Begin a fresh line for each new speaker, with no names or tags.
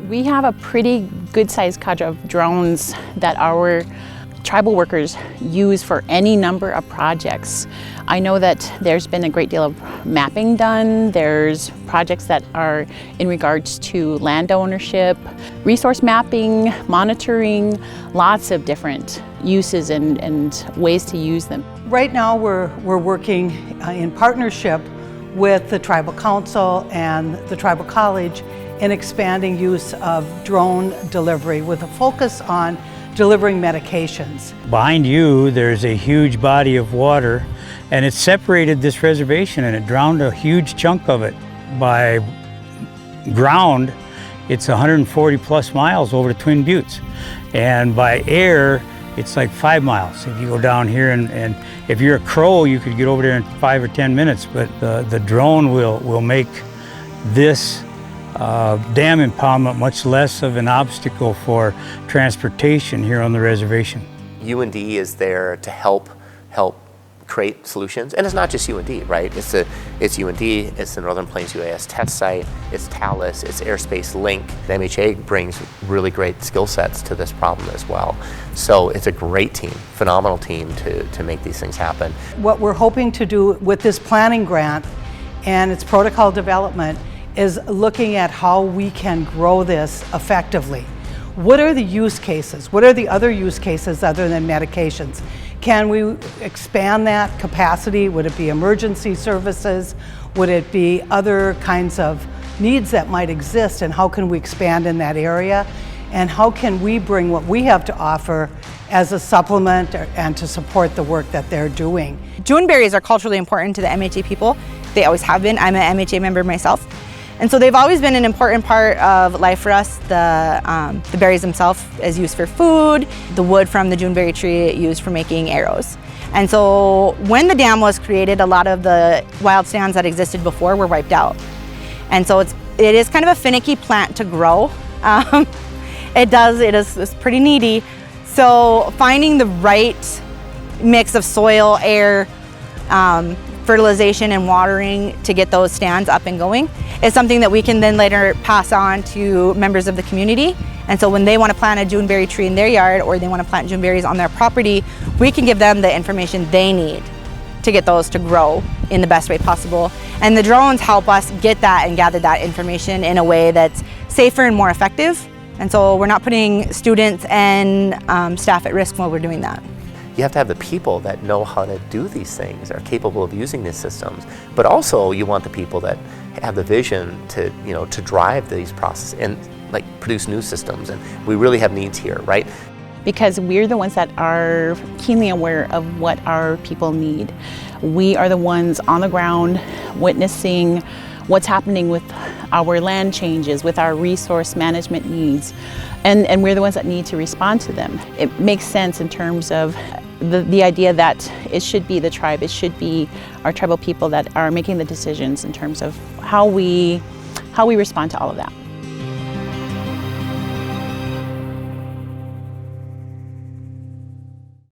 We have a pretty good-sized cadre of drones that our tribal workers use for any number of projects. I know that there's been a great deal of mapping done. There's projects that are in regards to land ownership, resource mapping, monitoring, lots of different uses and ways to use them.
Right now we're working in partnership with the Tribal Council and the Tribal College in expanding use of drone delivery with a focus on delivering medications.
Behind you there's a huge body of water, and it separated this reservation and it drowned a huge chunk of it. By ground it's 140 plus miles over to Twin Buttes, and by air it's like 5 miles. If you go down here and if you're a crow you could get over there in 5 or 10 minutes, but the drone will make this dam impoundment much less of an obstacle for transportation here on the reservation.
UND is there to help create solutions, and it's not just UND, right? It's UND, it's the Northern Plains UAS test site, it's Thales, it's Airspace Link. The MHA brings really great skill sets to this problem as well. So it's a great team, phenomenal team to make these things happen.
What we're hoping to do with this planning grant and its protocol development is looking at how we can grow this effectively. What are the use cases? What are the other use cases other than medications? Can we expand that capacity? Would it be emergency services? Would it be other kinds of needs that might exist, and how can we expand in that area? And how can we bring what we have to offer as a supplement and to support the work that they're doing?
June berries are culturally important to the MHA people. They always have been. I'm an MHA member myself. And so they've always been an important part of life for us. The berries themselves is used for food, the wood from the Juneberry tree used for making arrows. And so when the dam was created, a lot of the wild stands that existed before were wiped out. And so it is kind of a finicky plant to grow. It is pretty needy. So finding the right mix of soil, air, fertilization and watering to get those stands up and going is something that we can then later pass on to members of the community. And so when they want to plant a Juneberry tree in their yard, or they want to plant Juneberries on their property, we can give them the information they need to get those to grow in the best way possible. And the drones help us get that and gather that information in a way that's safer and more effective. And so we're not putting students and staff at risk while we're doing that.
You have to have the people that know how to do these things, are capable of using these systems, but also you want the people that have the vision to, to drive these processes and like produce new systems. And we really have needs here, right?
Because we're the ones that are keenly aware of what our people need. We are the ones on the ground witnessing what's happening with our land changes, with our resource management needs, and we're the ones that need to respond to them. It makes sense in terms of the idea that it should be the tribe, it should be our tribal people that are making the decisions in terms of how we respond to all of that.